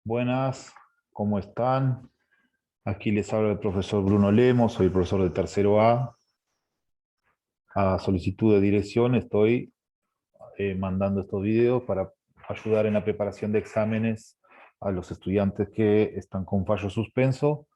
Buenas, ¿cómo están? Aquí les habla el profesor Bruno Lemos, soy profesor de tercero A. A solicitud de dirección estoy mandando estos videos para ayudar en la preparación de exámenes a los estudiantes que están con fallo suspenso.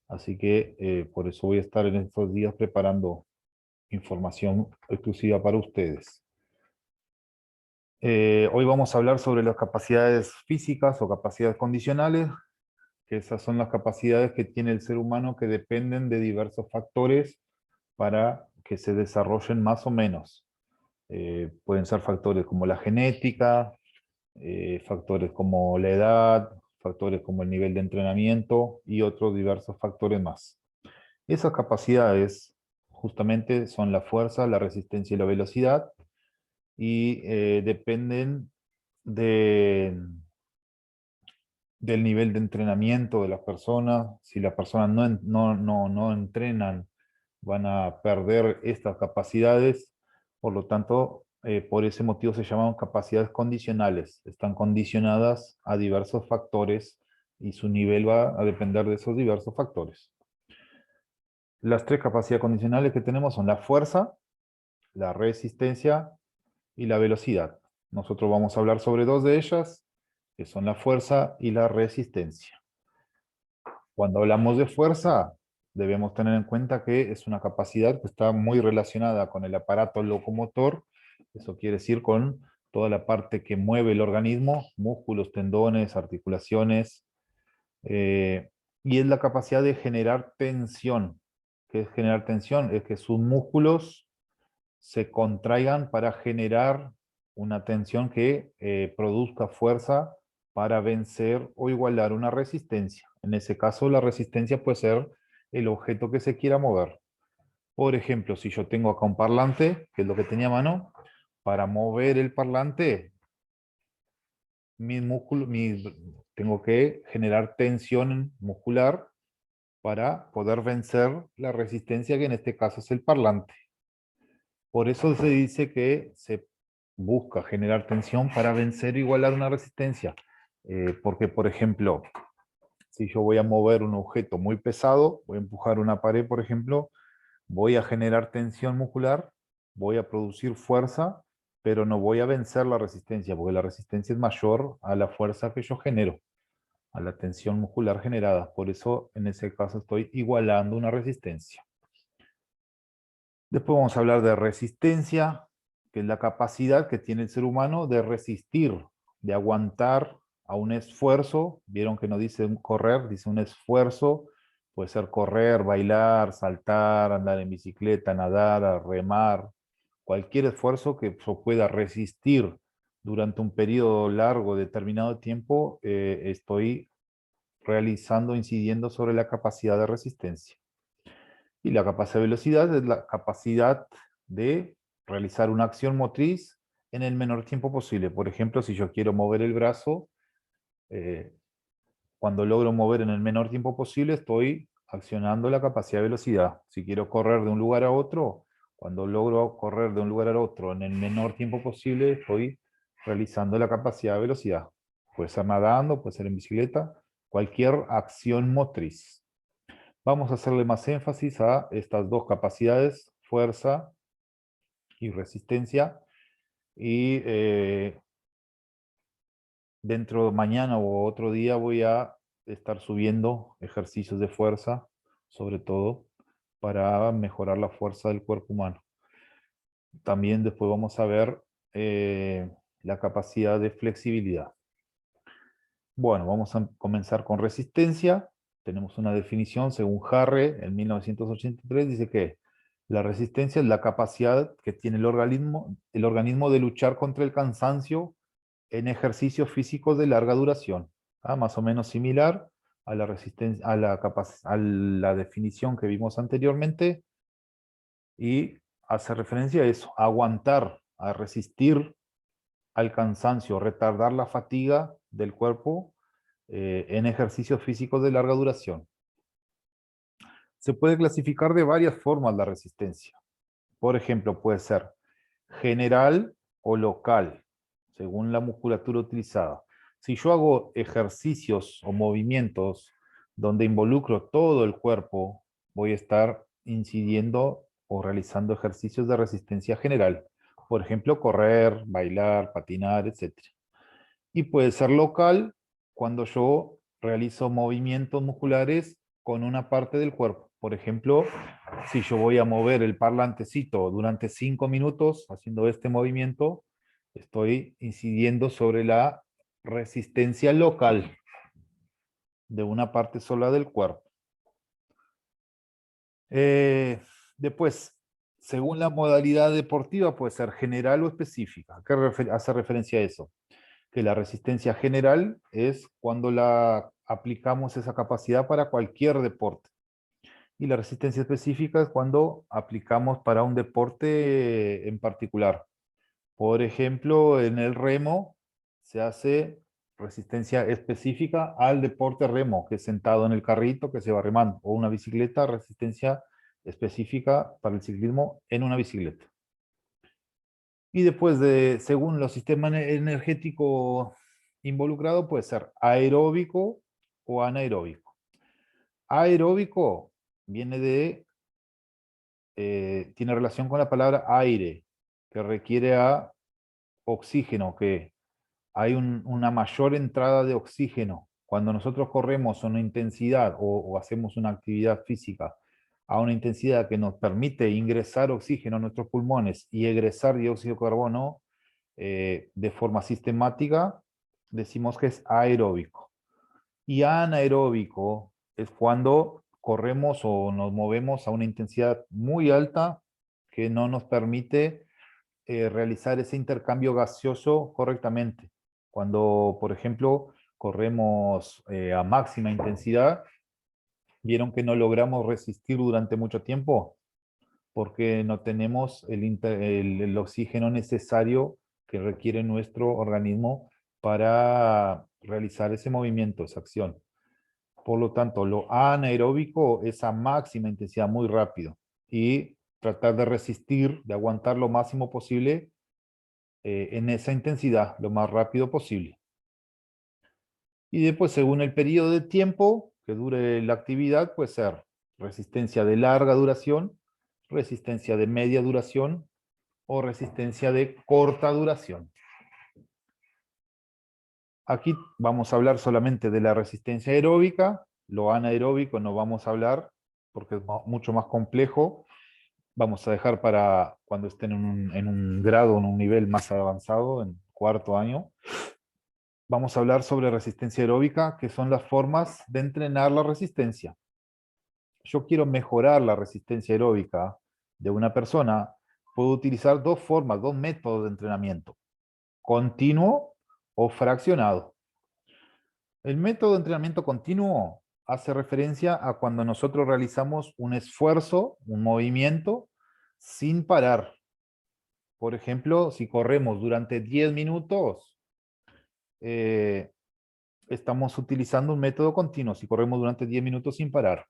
Así que por eso voy a estar en estos días preparando información exclusiva para ustedes. Hoy vamos a hablar sobre las capacidades físicas o capacidades condicionales, que esas son las capacidades que tiene el ser humano que dependen de diversos factores para que se desarrollen más o menos. Pueden ser factores como la genética, factores como la edad, factores como el nivel de entrenamiento y otros diversos factores más. Esas capacidades justamente son la fuerza, la resistencia y la velocidad y dependen de del nivel de entrenamiento de las personas. Si las personas no entrenan, van a perder estas capacidades. Por lo tanto, por ese motivo se llaman capacidades condicionales. Están condicionadas a diversos factores y su nivel va a depender de esos diversos factores. Las tres capacidades condicionales que tenemos son la fuerza, la resistencia y la velocidad. Nosotros vamos a hablar sobre dos de ellas, que son la fuerza y la resistencia. Cuando hablamos de fuerza, debemos tener en cuenta que es una capacidad que está muy relacionada con el aparato locomotor. Eso quiere decir con toda la parte que mueve el organismo, músculos, tendones, articulaciones, eh, y es la capacidad de generar tensión. ¿Qué es generar tensión? Es que sus músculos se contraigan para generar una tensión que produzca fuerza para vencer o igualar una resistencia. En ese caso, la resistencia puede ser el objeto que se quiera mover. Por ejemplo, si yo tengo acá un parlante, que es lo que tenía a mano, para mover el parlante, tengo que generar tensión muscular para poder vencer la resistencia, que en este caso es el parlante. Por eso se dice que se busca generar tensión para vencer o igualar una resistencia. Porque, por ejemplo, si yo voy a mover un objeto muy pesado, voy a empujar una pared, por ejemplo, voy a generar tensión muscular, voy a producir fuerza, pero no voy a vencer la resistencia, porque la resistencia es mayor a la fuerza que yo genero, a la tensión muscular generada. Por eso, en ese caso, estoy igualando una resistencia. Después vamos a hablar de resistencia, que es la capacidad que tiene el ser humano de resistir, de aguantar a un esfuerzo. Vieron que no dice un correr, dice un esfuerzo. Puede ser correr, bailar, saltar, andar en bicicleta, nadar, remar. Cualquier esfuerzo que yo pueda resistir durante un periodo largo, determinado tiempo, estoy realizando, incidiendo sobre la capacidad de resistencia. Y la capacidad de velocidad es la capacidad de realizar una acción motriz en el menor tiempo posible. Por ejemplo, si yo quiero mover el brazo, eh, cuando logro mover en el menor tiempo posible, estoy accionando la capacidad de velocidad. Si quiero correr de un lugar a otro, cuando logro correr de un lugar a otro en el menor tiempo posible, estoy realizando la capacidad de velocidad. Puede ser nadando, puede ser en bicicleta, cualquier acción motriz. Vamos a hacerle más énfasis a estas dos capacidades, fuerza y resistencia. Y dentro de mañana o otro día voy a estar subiendo ejercicios de fuerza, sobre todo, para mejorar la fuerza del cuerpo humano. También después vamos a ver la capacidad de flexibilidad. Bueno, vamos a comenzar con resistencia. Tenemos una definición según Harre en 1983, dice que la resistencia es la capacidad que tiene el organismo de luchar contra el cansancio en ejercicios físicos de larga duración. Más o menos similar a la resistencia, a la definición que vimos anteriormente, y hace referencia a eso, a aguantar, a resistir al cansancio, retardar la fatiga del cuerpo en ejercicios físicos de larga duración. Se puede clasificar de varias formas la resistencia. Por ejemplo, puede ser general o local, según la musculatura utilizada. Si yo hago ejercicios o movimientos donde involucro todo el cuerpo, voy a estar incidiendo o realizando ejercicios de resistencia general. Por ejemplo, correr, bailar, patinar, etc. Y puede ser local cuando yo realizo movimientos musculares con una parte del cuerpo. Por ejemplo, si yo voy a mover el parlantecito durante 5 minutos haciendo este movimiento, estoy incidiendo sobre la resistencia local de una parte sola del cuerpo. Eh, Después, según la modalidad deportiva, puede ser general o específica. ¿Qué hace referencia a eso? Que la resistencia general es cuando la aplicamos esa capacidad para cualquier deporte. Y la resistencia específica es cuando aplicamos para un deporte en particular. Por ejemplo, en el remo se hace resistencia específica al deporte remo, que es sentado en el carrito que se va remando, o una bicicleta, resistencia específica para el ciclismo en una bicicleta. Y después según los sistemas energéticos involucrados, puede ser aeróbico o anaeróbico. Aeróbico viene tiene relación con la palabra aire, que requiere a oxígeno, que hay una mayor entrada de oxígeno. Cuando nosotros corremos a una intensidad o hacemos una actividad física a una intensidad que nos permite ingresar oxígeno a nuestros pulmones y egresar dióxido de carbono de forma sistemática, decimos que es aeróbico. Y anaeróbico es cuando corremos o nos movemos a una intensidad muy alta que no nos permite realizar ese intercambio gaseoso correctamente. Cuando, por ejemplo, corremos a máxima intensidad, vieron que no logramos resistir durante mucho tiempo porque no tenemos el oxígeno necesario que requiere nuestro organismo para realizar ese movimiento, esa acción. Por lo tanto, lo anaeróbico es a máxima intensidad, muy rápido. Y tratar de resistir, de aguantar lo máximo posible en esa intensidad, lo más rápido posible. Y después, según el periodo de tiempo que dure la actividad, puede ser resistencia de larga duración, resistencia de media duración o resistencia de corta duración. Aquí vamos a hablar solamente de la resistencia aeróbica, lo anaeróbico no vamos a hablar porque es mucho más complejo. Vamos a dejar para cuando estén en un grado, en un nivel más avanzado, en cuarto año. Vamos a hablar sobre resistencia aeróbica, que son las formas de entrenar la resistencia. Yo quiero mejorar la resistencia aeróbica de una persona, puedo utilizar dos formas, dos métodos de entrenamiento: continuo o fraccionado. El método de entrenamiento continuo hace referencia a cuando nosotros realizamos un esfuerzo, un movimiento, sin parar. Por ejemplo, si corremos durante 10 minutos, estamos utilizando un método continuo, si corremos durante 10 minutos sin parar.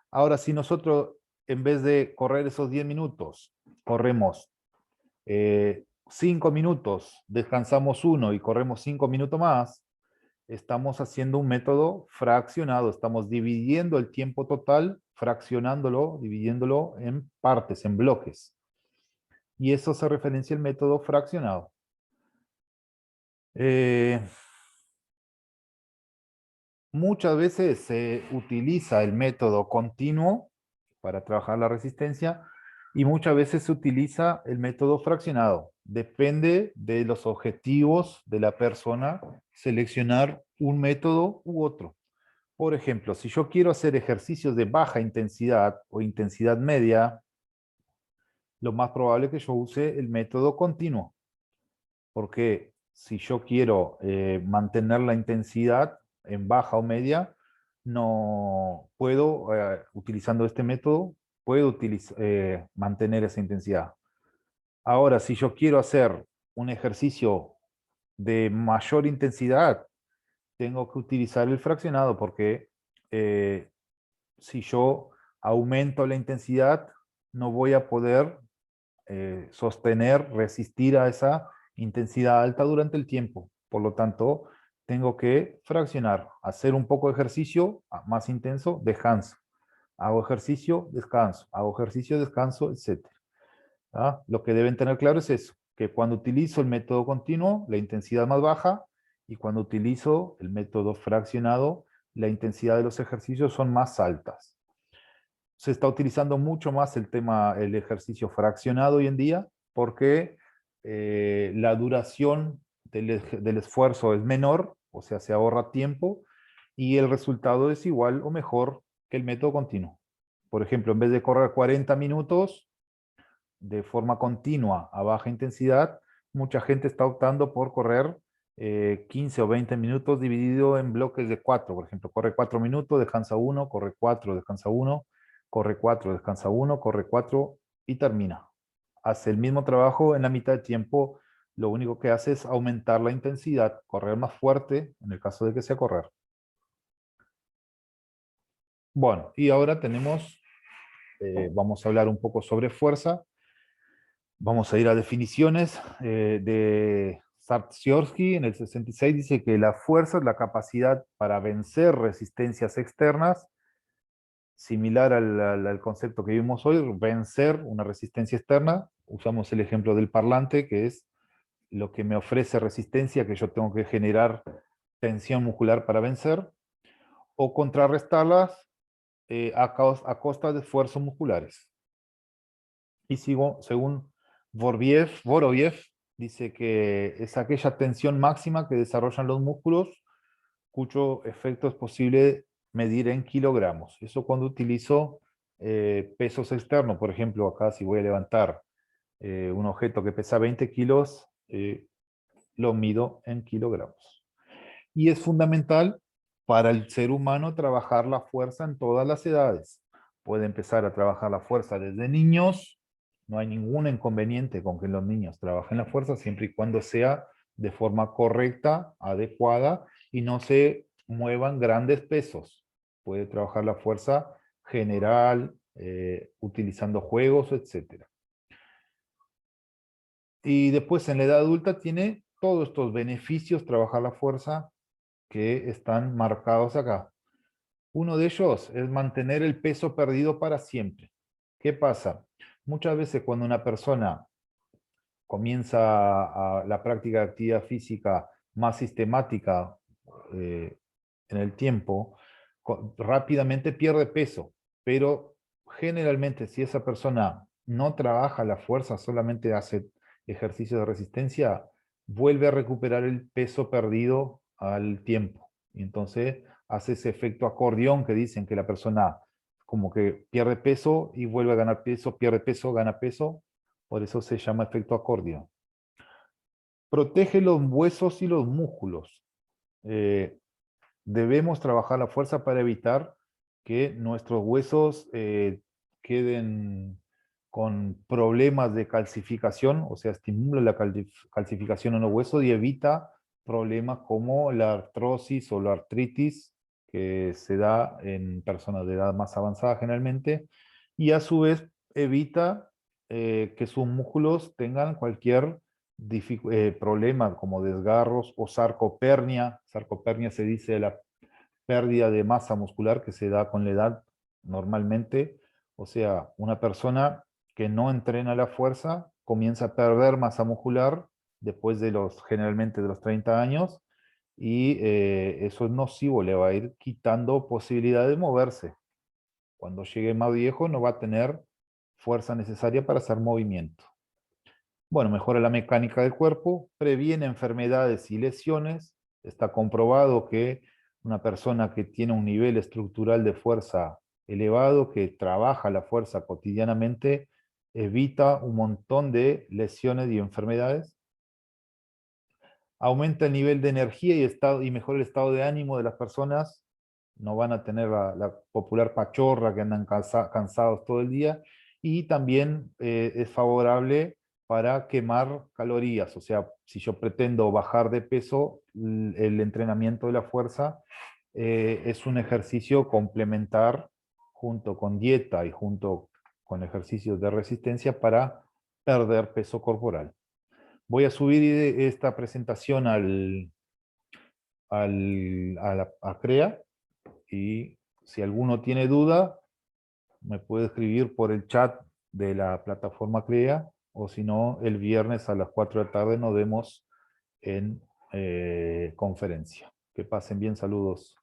Ahora, si nosotros, en vez de correr esos 10 minutos, corremos 5 minutos, descansamos 1 y corremos 5 minutos más, estamos haciendo un método fraccionado, estamos dividiendo el tiempo total, fraccionándolo, dividiéndolo en partes, en bloques. Y eso se referencia al método fraccionado. Muchas veces se utiliza el método continuo para trabajar la resistencia y muchas veces se utiliza el método fraccionado. Depende de los objetivos de la persona seleccionar un método u otro. Por ejemplo, si yo quiero hacer ejercicios de baja intensidad o intensidad media, lo más probable es que yo use el método continuo. Porque si yo quiero mantener la intensidad en baja o media, no puedo, utilizando este método, puedo mantener esa intensidad. Ahora, si yo quiero hacer un ejercicio de mayor intensidad, tengo que utilizar el fraccionado porque si yo aumento la intensidad, no voy a poder sostener, resistir a esa intensidad alta durante el tiempo. Por lo tanto, tengo que fraccionar, hacer un poco de ejercicio más intenso, descanso. Hago ejercicio, descanso. Hago ejercicio, descanso, etc. ¿Ah? Lo que deben tener claro es eso, que cuando utilizo el método continuo, la intensidad más baja, y cuando utilizo el método fraccionado, la intensidad de los ejercicios son más altas. Se está utilizando mucho más el ejercicio fraccionado hoy en día, porque la duración del esfuerzo es menor, o sea, se ahorra tiempo, y el resultado es igual o mejor que el método continuo. Por ejemplo, en vez de correr 40 minutos, de forma continua a baja intensidad, mucha gente está optando por correr 15 o 20 minutos dividido en bloques de 4. Por ejemplo, corre 4 minutos, descansa 1, corre 4, descansa 1, corre 4, descansa 1, corre 4 y termina. Hace el mismo trabajo en la mitad de tiempo, lo único que hace es aumentar la intensidad, correr más fuerte en el caso de que sea correr. Bueno, y ahora vamos a hablar un poco sobre fuerza. Vamos a ir a definiciones de Saptiorsky en el 66. Dice que la fuerza es la capacidad para vencer resistencias externas, similar al concepto que vimos hoy, vencer una resistencia externa. Usamos el ejemplo del parlante, que es lo que me ofrece resistencia, que yo tengo que generar tensión muscular para vencer, o contrarrestarlas a costa de esfuerzos musculares. Y según Vorobiev, dice que es aquella tensión máxima que desarrollan los músculos cuyo efecto es posible medir en kilogramos. Eso cuando utilizo pesos externos. Por ejemplo, acá si voy a levantar un objeto que pesa 20 kilos, lo mido en kilogramos. Y es fundamental para el ser humano trabajar la fuerza en todas las edades. Puede empezar a trabajar la fuerza desde niños. No hay ningún inconveniente con que los niños trabajen la fuerza siempre y cuando sea de forma correcta, adecuada y no se muevan grandes pesos. Puede trabajar la fuerza general, utilizando juegos, etc. Y después en la edad adulta tiene todos estos beneficios trabajar la fuerza que están marcados acá. Uno de ellos es mantener el peso perdido para siempre. ¿Qué pasa? Muchas veces cuando una persona comienza la práctica de actividad física más sistemática en el tiempo, rápidamente pierde peso, pero generalmente si esa persona no trabaja la fuerza, solamente hace ejercicios de resistencia, vuelve a recuperar el peso perdido al tiempo. Y entonces hace ese efecto acordeón que dicen que la persona como que pierde peso y vuelve a ganar peso, pierde peso, gana peso. Por eso se llama efecto acordeón. Protege los huesos y los músculos. Debemos trabajar la fuerza para evitar que nuestros huesos queden con problemas de calcificación, o sea, estimula la calcificación en los huesos y evita problemas como la artrosis o la artritis que se da en personas de edad más avanzada generalmente, y a su vez evita que sus músculos tengan cualquier problema como desgarros o sarcopernia. Sarcopernia se dice la pérdida de masa muscular que se da con la edad normalmente. O sea, una persona que no entrena la fuerza comienza a perder masa muscular después de generalmente de los 30 años, y eso es nocivo, le va a ir quitando posibilidad de moverse. Cuando llegue más viejo no va a tener fuerza necesaria para hacer movimiento. Bueno, mejora la mecánica del cuerpo, previene enfermedades y lesiones. Está comprobado que una persona que tiene un nivel estructural de fuerza elevado, que trabaja la fuerza cotidianamente, evita un montón de lesiones y enfermedades. Aumenta el nivel de energía y mejora el estado de ánimo de las personas. No van a tener la popular pachorra que andan cansados todo el día. Y también es favorable para quemar calorías. O sea, si yo pretendo bajar de peso, el entrenamiento de la fuerza es un ejercicio complementar junto con dieta y junto con ejercicios de resistencia para perder peso corporal. Voy a subir esta presentación a CREA, y si alguno tiene duda, me puede escribir por el chat de la plataforma CREA, o si no, el viernes a las 4 de la tarde nos vemos en conferencia. Que pasen bien, saludos.